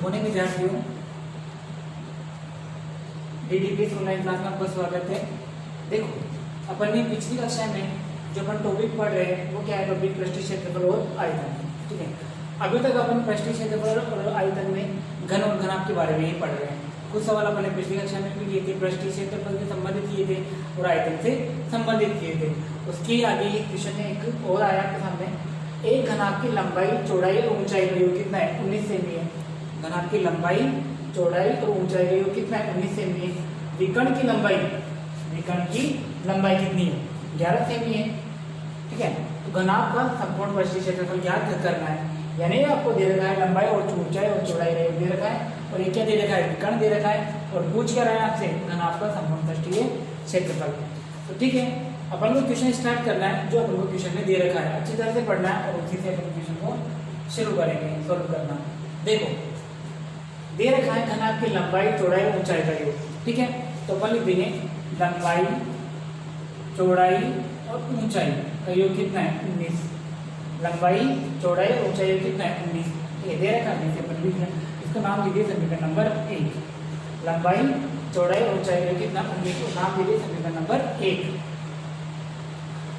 Morning विद्यार्थियों, डीडीपीएस online class में आपका स्वागत है। देखो, अपन ने पिछली कक्षा में जो अपन टॉपिक पढ़ रहे हैं वो क्या है, टॉपिक पृष्ठीय क्षेत्रफल और आयतन। ठीक है, अभी तक अपन पृष्ठीय क्षेत्रफल और आयतन में घन और घनाभ के बारे में ही पढ़ रहे हैं। कुछ सवाल अपन ने पिछली कक्षा में भी किए थे, पृष्ठीय क्षेत्रफल से संबंधित किए थे और आयतन से संबंधित किए थे। उसके आगे एक क्वेश्चन एक और आया आपके सामने, एक घनाभ की लंबाई, चौड़ाई और ऊंचाई का योग कितना है? 19 सेमी है। घनाभ की लंबाई, चौड़ाई और ऊंचाई का योग कितना है? 19 सेमी है। विकर्ण की लंबाई कितनी है? 11 सेमी है। ठीक है, तो घनाभ का संपूर्ण पृष्ठीय क्षेत्रफल ज्ञात करना है। यानी आपको दे रखा है लंबाई और ऊंचाई और चौड़ाई का योग दे रखा है, और ये क्या दे रखा है? विकर्ण दे रखा है, और पूछ क्या रहा है आपसे? घनाभ का संपूर्ण पृष्ठीय क्षेत्रफल। तो ठीक है, अपन को क्वेश्चन स्टार्ट करना है जो अपन को क्वेश्चन में दे रखा है, अच्छी तरह से पढ़ना है और उसी से अपन क्वेश्चन को शुरू करेंगे सॉल्व करना। देखो, दे रखा है घनाभ की लंबाई, चौड़ाई और ऊंचाई का योग। ठीक है, तो अपन लिख देंगे लंबाई, चौड़ाई और ऊंचाई का योग कितना है? 19। लंबाई, चौड़ाई और ऊंचाई योग कितना है? 19। ये दे रखा है, इसे अपन लिख लें। इसका नाम दीजिए समीकरण नंबर 1। लंबाई, चौड़ाई और ऊंचाई का योग कितना? 19 को नाम दीजिए समीकरण नंबर 1।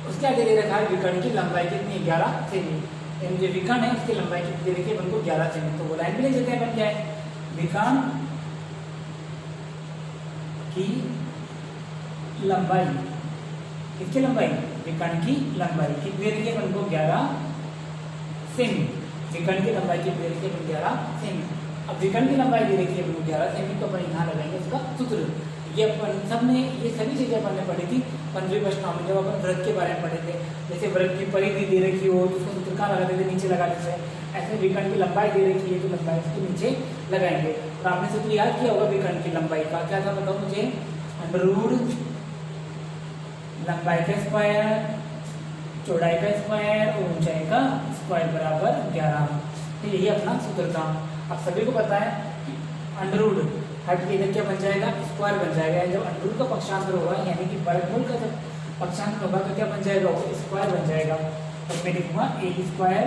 उसके आगे दे रखा है विकर्ण की लंबाई कितनी? 11 सेमी। यानी जो विकर्ण है उसकी लंबाई कितनी दे रखी है? अपन को 11 सेमी। तो वो लाइन भी लिख देते हैं अपन, क्या है? विकर्ण की लंबाई, किसकी लंबाई? विकर्ण की लंबाई कितनी दे रखी है अपन को? 11 सेमी। विकर्ण की लंबाई कितनी दे रखी है? 11 सेमी। अब विकर्ण की लंबाई दे रखी है अपन को 11 सेमी, तो अपन यहाँ लगाएंगे उसका सूत्र। ये अपन सब ने ये सभी चीजें अपन ने पढ़ी थी 15वीं प्रश्नों में, जब अपन वृत्त के बारे में पढ़े थे। जैसे वृत्त की परिधि दे रखी हो तो उसको सूत्र कहाँ लगाते थे? नीचे लगा देते हैं। ऐसे विकर्ण की लंबाई दे रखी है तो लंबाई उसके नीचे लगाएंगे। तो आपने सूत्र याद किया होगा विकर्ण की लंबाई का, क्या था बताओ मुझे? अंडररूट लंबाई का स्क्वायर, चौड़ाई का स्क्वायर और ऊंचाई का स्क्वायर बराबर 11। तो यही अपना सूत्र था। अब सभी को पता है अंडररूट हट के इधर क्या बन जाएगा? स्क्वायर बन जाएगा। जब अंडररूट का पक्षांतर होगा, यानी कि वर्गमूल का जब पक्षांतर होगा तो क्या बन जाएगा? वो स्क्वायर बन जाएगा। तो मैं लिखूंगा A square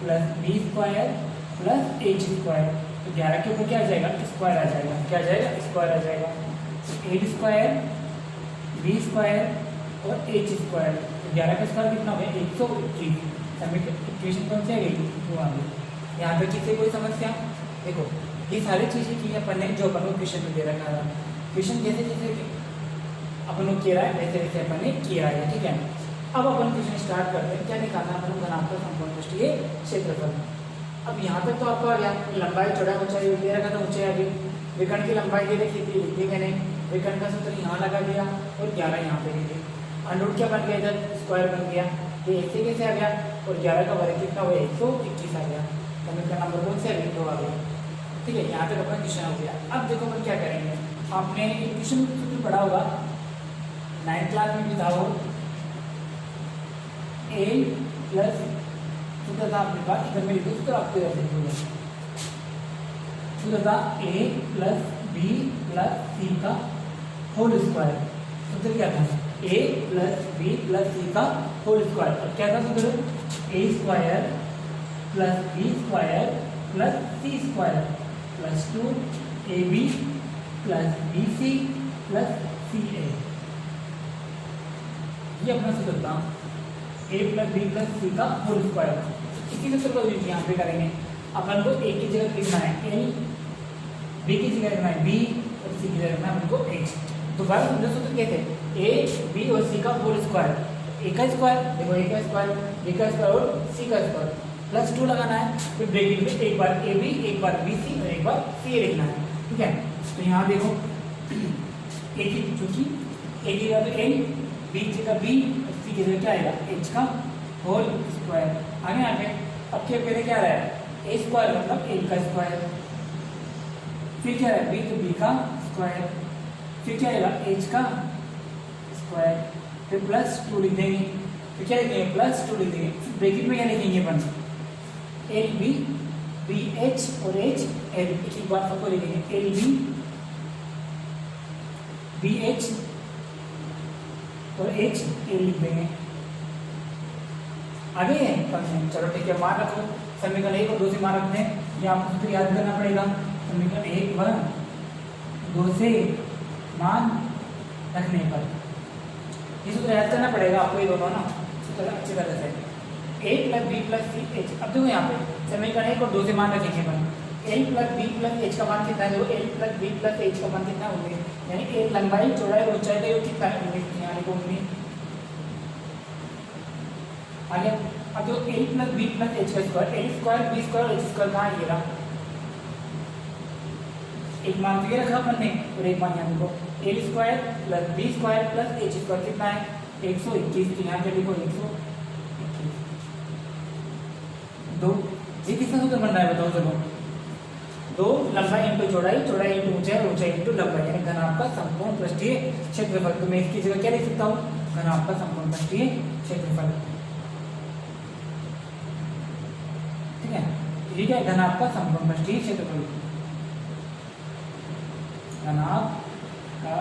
plus B square plus H square. तो 11 के ऊपर क्या आ जाएगा? स्क्वायर आ जाएगा। क्या आ जाएगा? स्क्वायर आ जाएगा। ए स्क्वायर, बी स्क्वायर और एच स्क्वायर। तो 11 का स्क्वायर कितना हो गया? 121। इक्वेशन कौन सी आ गई? वो आ गई। यहाँ पे किसी कोई समस्या? देखो, ये सारी चीजें की अपन ने जो अपन को क्वेश्चन में दे रखा था। क्वेश्चन जैसे जैसे अपन को किया है वैसे वैसे अपन ने किया है। ठीक है, अब अपन क्वेश्चन स्टार्ट करते हैं। क्या निकालना है अपन को? घनाभ का संपूर्ण पृष्ठीय क्षेत्रफल। अब यहाँ तक तो आपको आ गया, लंबाई, चौड़ाई, ऊंचाई दे रखा था। ऊंचाई आ गई, विकर्ण की लंबाई दे रखी थी, लिख दी मैंने। विकर्ण का सूत्र यहाँ लगा दिया और 11 यहाँ पे दे दी। अंडररूट क्या बन गया? इधर स्क्वायर बन गया। ये ऐसे कैसे आ गया? और 11 का वर्ग कितना हुआ? 121 आ गया। समीकरण नंबर कौन से? 2 आ गया। ठीक है, यहाँ तक अपना क्वेश्चन हो गया। अब देखो अपन क्या करेंगे। आपने एक क्वेश्चन सूत्र पढ़ा होगा 9th क्लास में भी था वो, ए प्लस सूत्र था आपके पास। इधर में लिखो सूत्र, आपको इधर लिखूंगा। सूत्र था A plus B plus C का होल स्क्वायर। सूत्र क्या था? A plus B plus C का होल स्क्वायर। और क्या था सूत्र? A square plus B square plus C square plus 2ab plus bc plus ca। ये अपना सूत्र था, a plus b plus c का होल स्क्वायर। इसी सूत्र को यहाँ पे करेंगे। अपन को a की जगह लिखना है l, b की जगह लिखना है b और c की जगह लिखना है हमको h। दोबारा सूत्र क्या थे? a, b और c का होल स्क्वायर। a का स्क्वायर, देखो a का स्क्वायर, b का स्क्वायर और c का स्क्वायर, प्लस 2 लगाना है। फिर ब्रैकेट में एक बार ए बी, एक बार बी सी और एक बार सी ए लिखना है। ठीक है, तो यहाँ देखो ए की चूंकि ए की जगह एल, बी की जगह बी और सी की जगह क्या आएगा? एच का होल स्क्वायर। आगे यहाँ पे अब क्या पहले क्या रहा है? ए स्क्वायर मतलब एल का स्क्वायर, फिर क्या है? बी तो बी का स्क्वायर, फिर क्या आएगा? एच का स्क्वायर, फिर प्लस 2 लिख देंगे। फिर क्या लिखेंगे? प्लस 2 लिख देंगे। ब्रैकेट में क्या लिखेंगे अपन? एल बी, बी एच और एच एल। एक बार सबको लिखेंगे, एल बी, बी एच और एच एल लिख देंगे। आगे है कम है। चलो ठीक है, मान रखो समीकरण 1 और 2 से मान रखते हैं, ये आपको सूत्र याद करना पड़ेगा। समीकरण 1 व 2 से मान रखने पर ये सूत्र याद करना पड़ेगा आपको, ये दोनों ना सूत्र अच्छी तरह से। a plus B plus C H, अब देखो यहाँ पे समीकरण 1 और 2 से मान रखेंगे अपन, l plus B plus H का मान कितना है, देखो l plus B plus H का मान कितना है 19, यानी a लंबाई चौड़ाई और ऊंचाई का योग कितना है 19, यानी कि 19 आ गया। अब जो a plus B plus H का square, L square B square H square कहाँ है, ये रहा। एक मान तो ये रखा अपन ने और एक मान यहाँ देखो, L square plus B square plus H square कितना है 121, तो यहाँ पे देखो 121 दो। ये किसका सूत्र बन रहा है बताओ चलो, दो लंबाई इंटू चौड़ाई, चौड़ाई इंटू ऊंचाई, ऊंचाई इंटू लंबाई, यानी घनाभ का संपूर्ण पृष्ठीय क्षेत्रफल। तो मैं इसकी जगह क्या लिख सकता हूँ, घनाभ का संपूर्ण पृष्ठीय क्षेत्रफल, ठीक है। ठीक है, घनाभ का संपूर्ण पृष्ठीय क्षेत्रफल, घनाभ का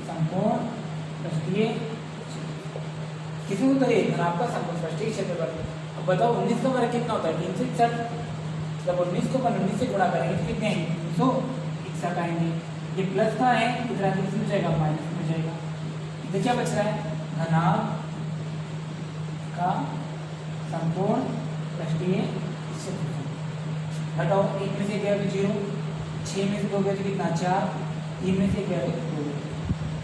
संपूर्ण पृष्ठीय किसी को करिए घनाभ का संपूर्ण पृष्ठीय क्षेत्रफल। अब बताओ 19 का वर्ग कितना होता है 361, जब 19 को 19 से गुणा करेंगे तो कितने हैं 361 आएंगे। ये प्लस का है, इधर आके किसमें जाएगा माइनस में जाएगा। इधर क्या बच रहा है, घनाभ का संपूर्ण पृष्ठीय क्षेत्रफल। हटाओ, 1 में से गया तो 0, 6 में से 2 गया तो कितना 4, 3 में से गया तो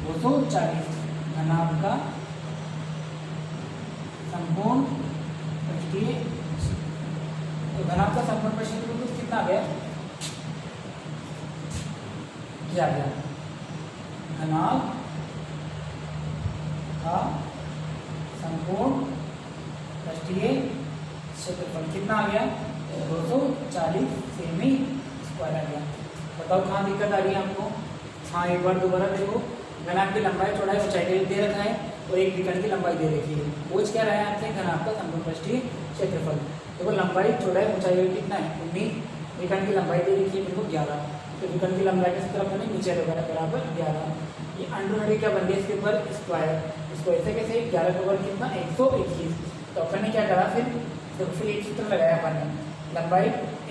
240, घनाभ का संपूर्ण पृष्ठीय। तो घनाभ का संपूर्ण पृष्ठीय क्षेत्रफल कितना आ गया, क्या आ गया, घनाभ का संपूर्ण पृष्ठीय क्षेत्रफल कितना आ गया 240 सेमी स्क्वायर आ गया। बताओ कहाँ दिक्कत आ रही है आपको। हाँ, एक बार दोबारा देखो, घनाभ की लंबाई चौड़ाई ऊंचाई का योग दे रखा है और एक विकर्ण की लंबाई दे रखी है। पूछ क्या रहा है आपसे, घनाभ का संपूर्ण पृष्ठीय क्षेत्रफल। देखो लंबाई चौड़ाई ऊंचाई का योग कितना है 19, विकर्ण की लंबाई दे रखी है मेरे को 11, तो विकर्ण की लंबाई के सूत्र अपने नीचे लगाना बराबर 11। ये अंडर क्या बन गया इसके ऊपर स्क्वायर, इसको ऐसे कैसे 11 के ऊपर कितना 121। तो अपन ने क्या करा फिर एक सूत्र लगाया अपन ने, लंबाई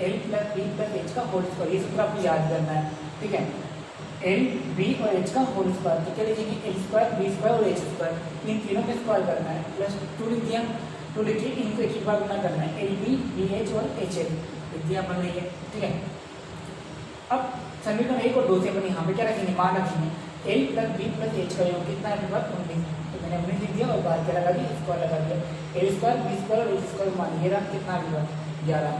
L plus B plus H का होल स्क्वायर, ये सूत्र आपको याद करना है, ठीक है। एल बी और एच का होल स्क्वायर, तो क्या लिखेंगे एल स्क्वायर बी स्क्वायर और एच स्क्वायर, इन तीनों का स्क्वायर करना है, प्लस 2 लिख दिया, 2 लिखिए, इनको एक बार गुना करना है, एल बी बी एच और एच एल लिख दिया अपन ने, ठीक है। अब समीकरण 1 और 2 से अपन यहाँ पे क्या रखेंगे, मान रखेंगे L plus B plus H का योग कितना है 19, तो मैंने 19 लिख दिया और बाहर क्या लगा दिया स्क्वायर लगा दिया, एल स्क्वायर बी स्क्वायर और एच स्क्वायर मान ये रहा कितना आ 11,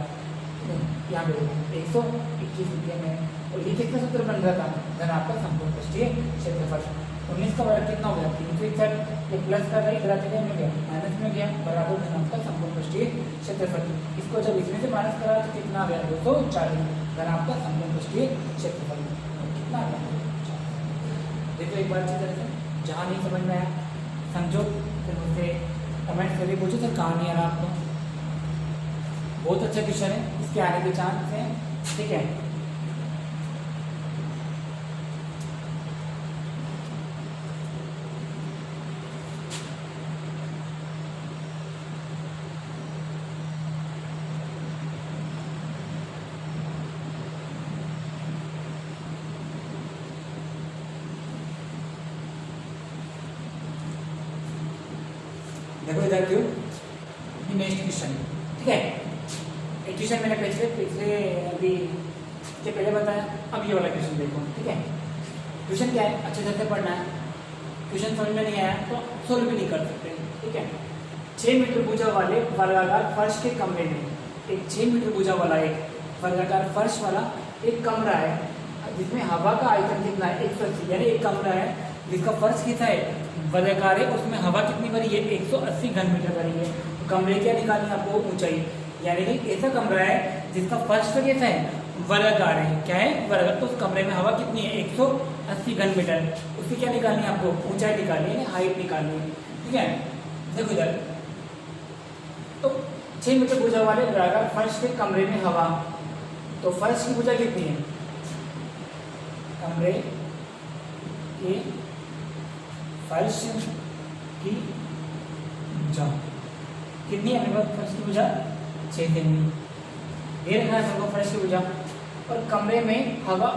यहाँ पे 121 लिख दिया मैंने। और ये किसका सूत्र बन रहा था, घनाभ का संपूर्ण पृष्ठीय क्षेत्रफल। 19 का वर्ग कितना हो गया 361, ये प्लस का था इधर आते में गया माइनस में गया, बराबर घनाभ का संपूर्ण पृष्ठीय क्षेत्रफल। इसको जब इसमें से माइनस करा तो कितना आ गया 240, घनाभ का संपूर्ण पृष्ठीय क्षेत्रफल कितना आ गया। देखो एक बार अच्छी तरह से, जहाँ नहीं समझ में आया समझो, फिर मुझसे कमेंट करके पूछो सर कहाँ नहीं आ रहा आपको। बहुत अच्छा क्वेश्चन है, इसके आने के चांस हैं, ठीक है। देखो इधर क्यों, ये नेक्स्ट क्वेश्चन, ठीक है। एक क्वेश्चन मैंने पिछले अभी इसके पहले बताया, अब ये वाला क्वेश्चन देखो, ठीक है। क्वेश्चन क्या है, अच्छे से पढ़ना है, क्वेश्चन समझ में नहीं आया तो सोल्व भी नहीं कर सकते, ठीक है। 6 मीटर भुजा वाले वर्गाकार फर्श के कमरे में, एक 6 मीटर भुजा वाला एक वर्गाकार फर्श वाला एक कमरा है, जिसमें हवा का आयतन कितना है 180, यानी एक कमरा है जिसका फर्श कितना है वर्गाकार है, उसमें हवा कितनी भरी है 180 घन मीटर भरी है। तो कमरे क्या निकालनी है आपको, ऊंचाई, यानी कि ऐसा कमरा है जिसका फर्श तो कैसा है वर्गाकार है, क्या है वर्गाकार, तो उस कमरे में हवा कितनी है 180 घन मीटर, उसकी क्या निकालनी है आपको, ऊंचाई निकालनी है, हाइट निकालनी है, ठीक है। देखो इधर तो 6 मीटर भुजा वाले वर्गाकार फर्श के कमरे में हवा, तो फर्श की भुजा कितनी है, कमरे के फर्श की भुजा कितनी है मेरे पास फर्श की भुजा 6 सेमी, दे रखा है हमको फर्श की भुजा। और कमरे में हवा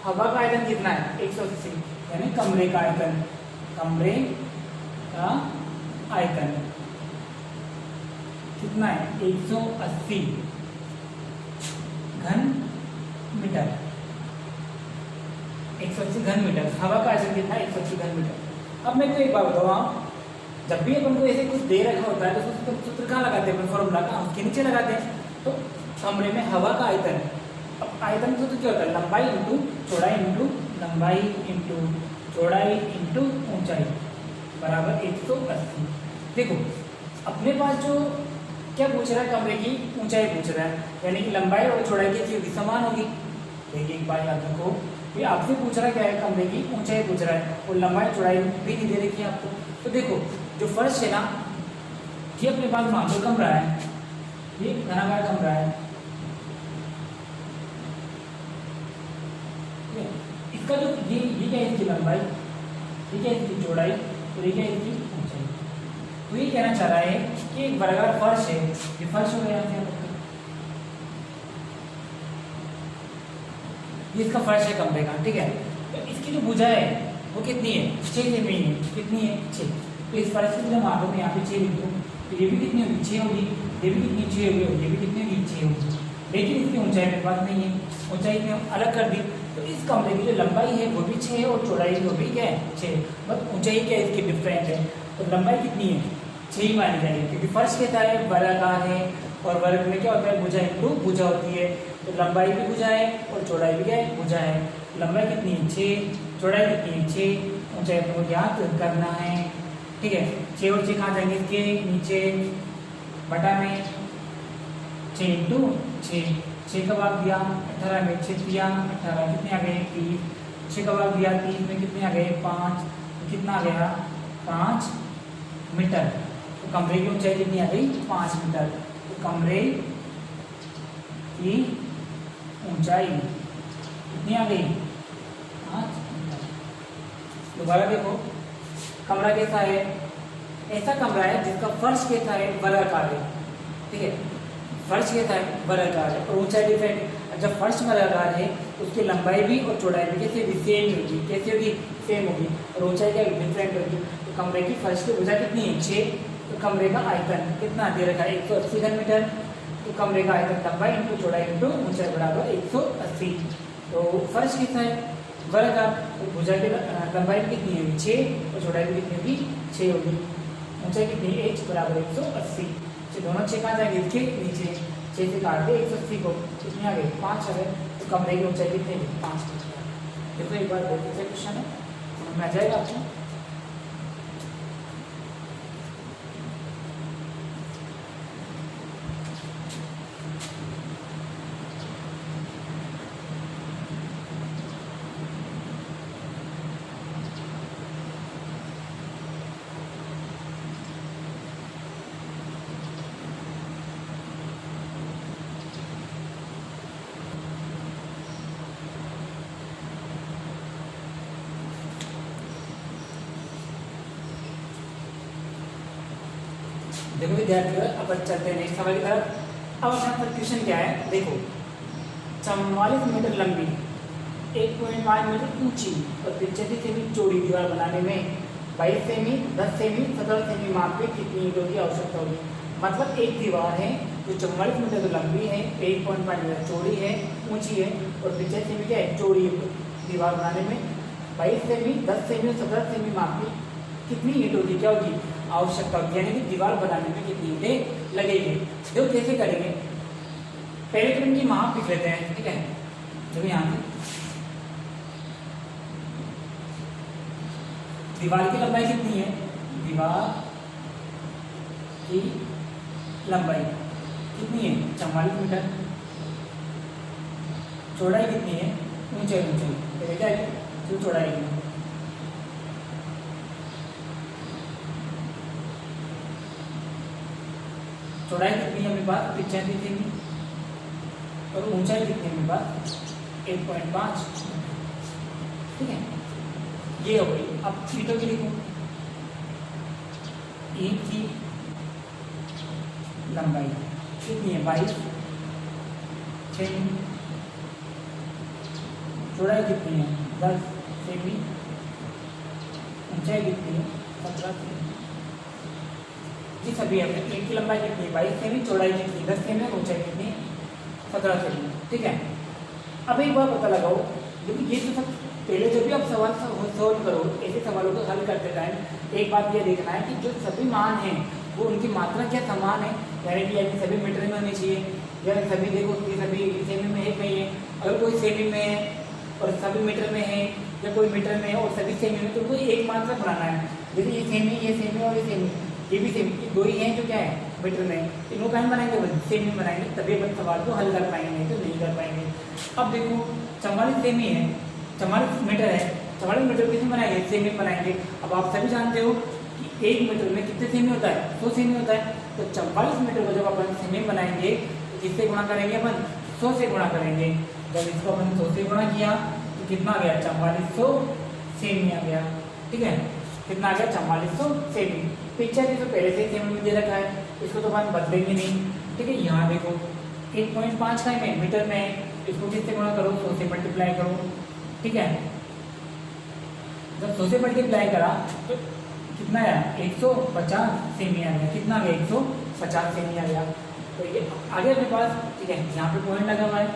का आयतन कितना है 180, यानी कमरे का आयतन, कमरे का आयतन कितना है 180 घन मीटर, 180 घन मीटर। हवा का आयतन कितना है 180 घन मीटर। अब मैं को एक बात बताऊँ, आप जब भी अपन को ऐसे कुछ दे रखा होता है तो उसको सूत्र कहाँ लगाते हैं, फॉर्मूला का उसके नीचे लगाते हैं। तो कमरे में हवा का आयतन, अब आयतन का सूत्र क्या होता है, लंबाई इंटू चौड़ाई इंटू लंबाई इंटू चौड़ाई इंटू ऊंचाई बराबर 180। देखो अपने पास जो क्या पूछ रहा है, कमरे की ऊंचाई पूछ रहा है, यानी कि लंबाई और चौड़ाई की होगी समान होगी। देखिए एक बात याद रखो, ये आपसे पूछ रहा क्या है, कमरे की ऊंचाई पूछ रहा है और लंबाई चौड़ाई भी नहीं दे रखी है आपको। तो देखो जो फर्श है ना, ये अपने पास मान लो कमरा है, ये घनाकार कमरा है, इसका जो ये क्या है इसकी लंबाई, ये क्या है इसकी चौड़ाई और ये क्या है इसकी ऊंचाई। तो ये कहना चाह रहा है कि एक वर्गाकार फर्श है, ये फर्श हो गया, ये इसका फर्श है कमरे का, ठीक है। तो इसकी जो भुजा है वो कितनी है 6 सेमी है, कितनी है 6। तो इस फर्श की जब मानों में यहाँ पे 6 लिख दो तो ये भी कितनी होगी 6 होगी, ये भी कितनी 6 होगी और ये भी कितनी होगी 6 होगी। लेकिन इसकी ऊंचाई मेरे पास नहीं है, ऊंचाई में हम अलग कर दी। तो इस कमरे की जो लंबाई है वो भी 6 है और चौड़ाई वो भी क्या है 6, बस ऊंचाई क्या है इसकी डिफरेंट है। तो लंबाई कितनी है 6 ही मानी जाएगी, क्योंकि फर्श कहता है वर्गाकार है और वर्ग में क्या होता है भुजा इंटू भुजा होती है। तो लंबाई भी भुजा है और चौड़ाई भी क्या है भुजा है। लंबाई कितनी है 6, चौड़ाई कितनी है 6, ऊंचाई को ज्ञात करना है, ठीक है। 6 और 6 कहाँ जाएंगे इसके नीचे बटा में 6 इंटू 6 का भाग दिया 18 में 6 दिया 18, कितने आ गए 30, 6 का भाग दिया 30 में कितने आ गए 5, कितना आ गया 5 मीटर। तो कमरे की ऊंचाई कितनी आ गई 5 मीटर। तो कमरे की ऊंचाई कितनी आ गई 5 मीटर। दोबारा देखो, कमरा कैसा है, ऐसा कमरा है जिसका फर्श कैसा है वर्गाकार है, ठीक है, फर्श कैसा है वर्गाकार है और ऊंचाई डिफरेंट। जब फर्श वर्गाकार है तो उसकी लंबाई भी और चौड़ाई भी कैसे होगी सेम होगी, कैसे होगी सेम होगी और ऊंचाई क्या डिफरेंट होगी। तो कमरे की फर्श की भुजा कितनी है 6, तो कमरे का आयतन कितना दे रखा है 180 घन मीटर। तो कमरे का आयतन लंबाई इंटू चौड़ाई इंटू ऊंचाई बराबर 180। तो फर्श कैसा है वर्गाकार, तो भुजा की लंबाई भी कितनी होगी 6 और चौड़ाई भी कितनी होगी 6 होगी, ऊंचाई कितनी h बराबर 180। दोनों 6 कहाँ जाएंगे इसके नीचे, 6 से काट दे 180 को, कितने आ गए 5 आ गए। तो कमरे की ऊंचाई कितनी है 5 मीटर। देखो एक बार बहुत अच्छा क्वेश्चन है, समझ में आ जाएगा आपको। देखो विद्यार्थियों अपन चलते हैं नेक्स्ट सवाल की तरफ। अब अपना क्वेश्चन क्या है, देखो 44 मीटर लंबी 1.5 मीटर ऊंची और 85 सेमी चौड़ी दीवार बनाने में 22 सेमी 10 सेमी 17 सेमी माप में कितनी ईंटों की आवश्यकता होगी। मतलब एक दीवार है जो 44 मीटर तो लंबी है, 1.5 मीटर चौड़ी है, ऊंची है और 85 सेमी क्या है चौड़ी दीवार बनाने में 22 सेमी 10 सेमी और 17 सेमी माप में कितनी ईंटों की क्या होगी आवश्यकता होगी, यानी कि दीवार बनाने में कितनी ईंटें लगेगी। जो कैसे करेंगे, पहले तो इनकी माप लिख लेते हैं, ठीक है। जो यहाँ से दीवार की लंबाई कितनी है, दीवार की लंबाई कितनी है 44 मीटर, चौड़ाई कितनी है ऊंचाई पहले क्या है जो चौड़ाई है चौड़ाई कितनी है मेरे पास 85 सेमी और ऊंचाई कितनी है मेरे पास 1.5, ठीक है। ये हो गई। अब ईंटों की लिखो, ईंट की लंबाई कितनी है 22 सेमी, चौड़ाई कितनी है 10 सेमी, ऊंचाई कितनी है 17 सेमी। ये सभी है। ईंट की लंबाई कितनी है 22 सेमी, चौड़ाई कितनी 10 सेमी, ऊंचाई कितनी 17 सेमी। ठीक है, अब एक बार पता लगाओ, क्योंकि ये तो सब पहले जब भी आप सवाल सॉल्व करो ऐसे सवालों को हल करते टाइम एक बात ये देखना है कि जो सभी मान हैं वो उनकी मात्रा क्या समान है, यानी कि यानी सभी मीटर में होनी चाहिए, या सभी देखो कि सभी सेमी में है नहीं है। अगर कोई सेमी में है और सभी मीटर में है, या कोई मीटर में है और सभी सेमी में, तो उनको एक मात्रा बनाना है। जैसे ये सेमी और ये सेमी, ये भी सेमी, ये दो ही हैं जो क्या है मीटर में, इनको कहीं बनाएंगे सेमी बनाएंगे, तभी अपन सवाल को हल कर पाएंगे, नहीं तो नहीं कर पाएंगे। अब देखो 44 सेमी है, 44 मीटर है, 44 मीटर कितने बनाएंगे सेमी बनाएंगे। अब आप सभी जानते हो कि 1 मीटर में कितने सेमी होता है 100 सेमी होता है। तो 44 मीटर को जब अपन सेमी बनाएंगे तो किससे गुणा करेंगे अपन 100 से गुणा करेंगे। जब इसको अपन 100 से गुणा किया तो कितना आ गया 4400 सेमी आ गया। ठीक है, कितना आ गया 4400 सेमी। पिक्चर तो पहले से सेमी में दे रखा है, इसको तो अपन बदलेंगे नहीं। ठीक है, यहाँ देखो 1.5 का है मीटर में, इसको किससे गुणा करो 100 से मल्टीप्लाई करो। ठीक है, जब 100 से मल्टीप्लाई करा तो कितना आया 150 सेमी आ गया। कितना आ गया 150 सेमी आ गया। तो ये आ गया अपने पास। ठीक है, यहाँ पे पॉइंट लगा हुआ है,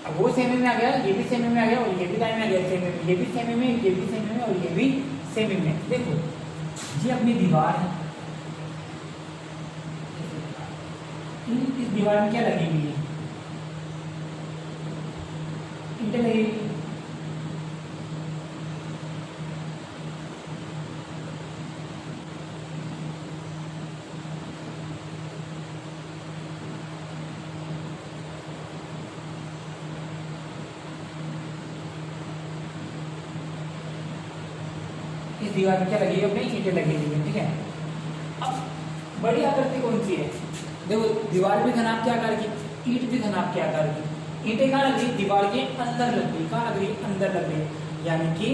अब वो सेमी में आ गया, ये भी सेमी में आ गया और ये भी लाइन में आ गया सेमी में, ये भी सेमी में, ये भी सेमी में और ये भी सेमी में। देखो ये अपनी दीवार है, इस दीवार में क्या लगी हुई है ईंटें लगी हुई। इस दीवार में क्या लगी है अपनी ईंटें लगी हुई है। ठीक है, अब बड़ी आकृति कौन सी है, देखो दीवार भी घनाभ के आकार की, ईंट भी घनाभ के आकार की। ईंटें कहाँ लग रही दीवार के अंदर लग रही, कहाँ लग रही अंदर लग रही। यानी कि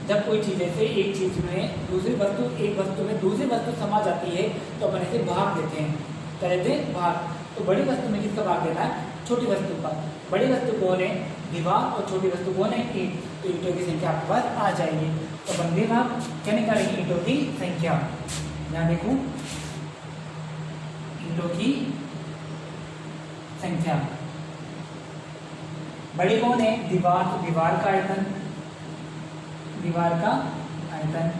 जब कोई चीज से एक चीज में दूसरी वस्तु, एक वस्तु में दूसरी वस्तु समा जाती है तो अपन इसे भाग देते हैं, कहते हैं भाग। तो बड़ी वस्तु में किसका भाग देना है छोटी वस्तु का। बड़ी वस्तु कौन है दीवार और छोटी वस्तु कौन है ईंट। तो ईंटों की संख्या आपके पास आ जाएगी। तो बंदे भाग क्या निकालेंगे ईंटों की संख्या। यहाँ देखो ईंटों की संख्या, बड़ी कौन है दीवार, तो दीवार का आयतन, दीवार का आयतन।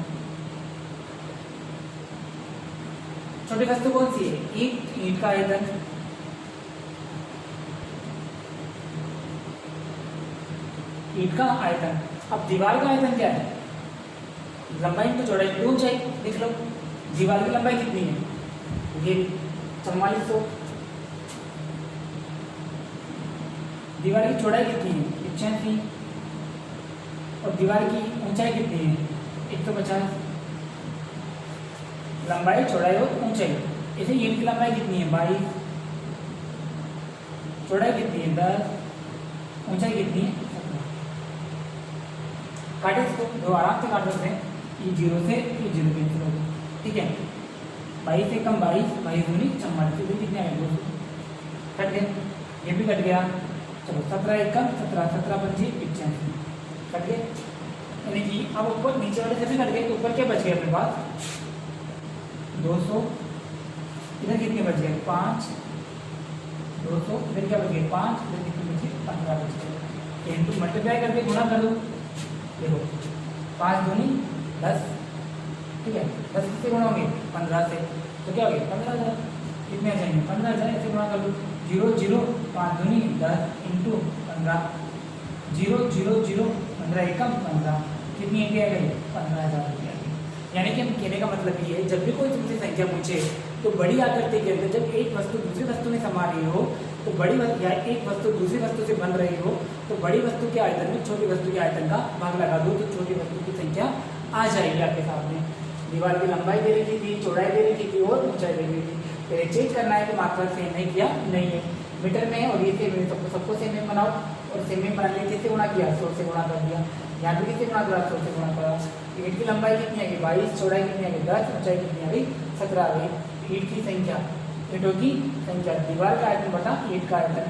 छोटी वस्तु कौन सी है ईंट, ईंट का आयतन। ईंट का आयतन। अब दीवार का आयतन क्या है लंबाई तो चौड़ाई तो ऊंचाई। देख लो दीवार की लंबाई कितनी है ये 4400, दीवार की चौड़ाई कितनी है 85 और दीवार की ऊंचाई कितनी है 150। लंबाई चौड़ाई और ऊंचाई। ऐसे ईंट की लंबाई कितनी है 22, चौड़ाई कितनी है 10, ऊंचाई कितनी है 17। काटे इसको दो आराम से काट सकते हैं, ये 0 से ये 0 कैंसिल हो गया। ठीक है, 22 से कम 22, 22 दूनी 44, तो कितने आए 200 कट गए, ये भी कट गया। चलो 17 एक कम 17, 17 पंजी 85 कट गए। यानी कि अब ऊपर नीचे वाले सभी कट गए, तो ऊपर क्या बच गया अपने पास 200। इधर कितने बच गए 5, 200, इधर क्या बच गए 5, इधर कितने बच गए 15 बच गए। इनटू मल्टीप्लाई करके गुणा कर दो, देखो 5 दूनी 10। ठीक है, 10 किससे गुणा होंगे 15 से, तो क्या हो गया 15,000। कितने आ जाएंगे 15,000, ऐसे गुणा कर दो 0 0, 5 दूनी 10 इंटू 15, 0 0 0, 15 एकम 15, कितनी एंट्री आ गई 15,000 रुपये आ गई। यानी कि हम कहने का मतलब ये है जब भी कोई तुमसे संख्या पूछे तो बड़ी आकृति के अंदर जब एक वस्तु दूसरी वस्तु में समा रही हो, तो बड़ी या एक वस्तु दूसरी वस्तु से बन रही हो, तो बड़ी वस्तु के आयतन में छोटी वस्तु के आयतन का भाग लगा दो, तो छोटी वस्तु की संख्या आ जाएगी आपके सामने। दीवार की लंबाई दे रखी थी, चौड़ाई दे रखी थी और ऊंचाई दे रखी थी। फिर चेंज करना है कि मात्रा सेम नहीं किया नहीं है, मीटर में है और ये सेम है, सबको सेम में बनाओ। और सेम में बनाने किससे गुणा किया 100 से गुणा कर दिया। यहाँ भी किससे गुणा करा 100 से गुणा करा। ईंट की लंबाई कितनी आ गई 22, चौड़ाई कितनी आ गई 10, ऊंचाई कितनी आ गई 17 आ गई। ईंट की संख्या, ईंटों की संख्या, दीवार का आयतन बटा ईंट का आयतन,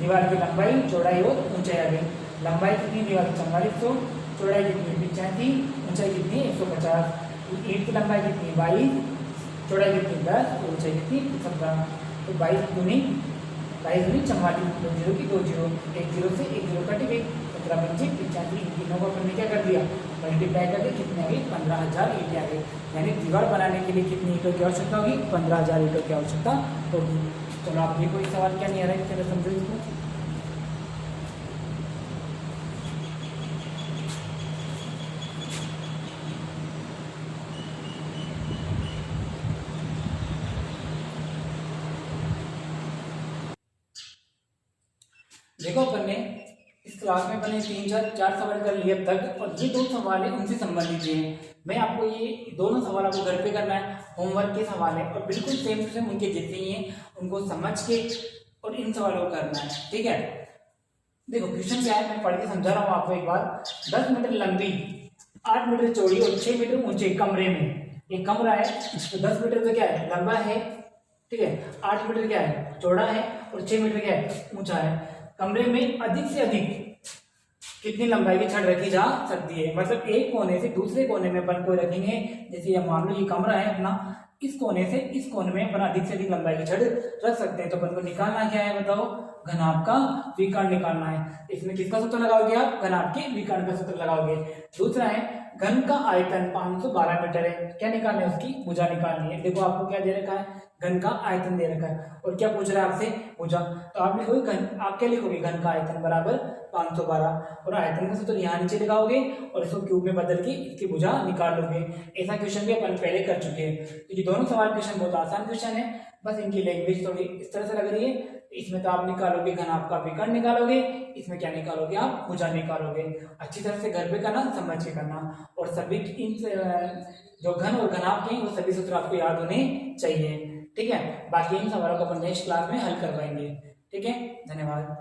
दीवार की लंबाई, चौड़ाई और ऊंचाई आ गई। लंबाई कितनी, दीवार की 4400, चौड़ाई कितनी 85, ऊंचाई कितनी 150, ईंट की लंबाई कितनी 22, चौड़ाई कितनी 10, ऊंचाई कितनी 17। तो 22 दूनी 44, 2 जीरो की 2 जीरो, एक जीरो से एक जीरो कट गई, 17 पंचे 85, इन तीनों को अपन ने क्या कर दिया, मल्टीप्लाई कर दिया, कितनी आ गई 15,000 ईंटें आ गई। यानी दीवार बनाने के लिए कितनी ईंटों की आवश्यकता होगी, 15,000 ईंटों की आवश्यकता होगी। चलो आप भी कोई सवाल क्या नहीं आ रहा है, चलो समझो इसको। देखो अपन ने इस क्लास में अपने 3 4 सवाल कर लिए अब तक, और ये 2 सवाल है उनसे संबंधित हैं। मैं आपको ये दोनों सवाल आपको घर पे करना है, होमवर्क के सवाल है और बिल्कुल सेम टू सेम उनके जितने ही हैं उनको समझ के और इन सवालों को करना है, ठीक है। देखो क्वेश्चन क्या है, मैं पढ़ के समझा रहा हूँ आपको एक बार। 10 मीटर लंबी, 8 मीटर चौड़ी और 6 मीटर ऊंचे कमरे में, एक कमरा है तो 10 मीटर तो क्या है लंबा है, ठीक है, 8 मीटर क्या है चौड़ा है और 6 मीटर क्या है ऊंचा है। कमरे में अधिक से अधिक कितनी लंबाई की छड़ रखी जा सकती है, मतलब एक कोने से दूसरे कोने में अपन को रखेंगे। जैसे ये मान लो ये कमरा है अपना, इस कोने से इस कोने में अपन अधिक से अधिक लंबाई की छड़ रख सकते हैं। तो अपन को निकालना क्या है बताओ, घनाभ का विकर्ण निकालना है। इसमें किसका सूत्र लगाओगे आप, घनाभ के विकर्ण का सूत्र लगाओगे। दूसरा है घन का आयतन 512 मीटर है, क्या निकालना है उसकी भुजा निकालनी है। देखो आपको क्या दे रखा है, घन का आयतन दे रखा है और क्या पूछ रहा है आपसे भुजा। तो आप लिखोगे घन, आप क्या लिखोगे घन का आयतन बराबर 512 और आयतन का सूत्र यहाँ नीचे लगाओगे और इसको क्यूब में बदल के इसकी भुजा निकाल लोगे। ऐसा क्वेश्चन भी अपन पहले कर चुके हैं। तो ये दोनों सवाल क्वेश्चन बहुत आसान क्वेश्चन है, बस इनकी लैंग्वेज थोड़ी इस तरह से लग रही है। इसमें तो आप निकालोगे घनाभ का विकर्ण निकालोगे, इसमें क्या निकालोगे आप भुजा निकालोगे। अच्छी तरह से घर पे करना, समझ के करना, और सभी इन जो घन और घनाभ के वो सभी सूत्र आपको याद होने चाहिए, ठीक है। बाकी इन सवालों को अपन नेक्स्ट क्लास में हल करवाएंगे, ठीक है। धन्यवाद।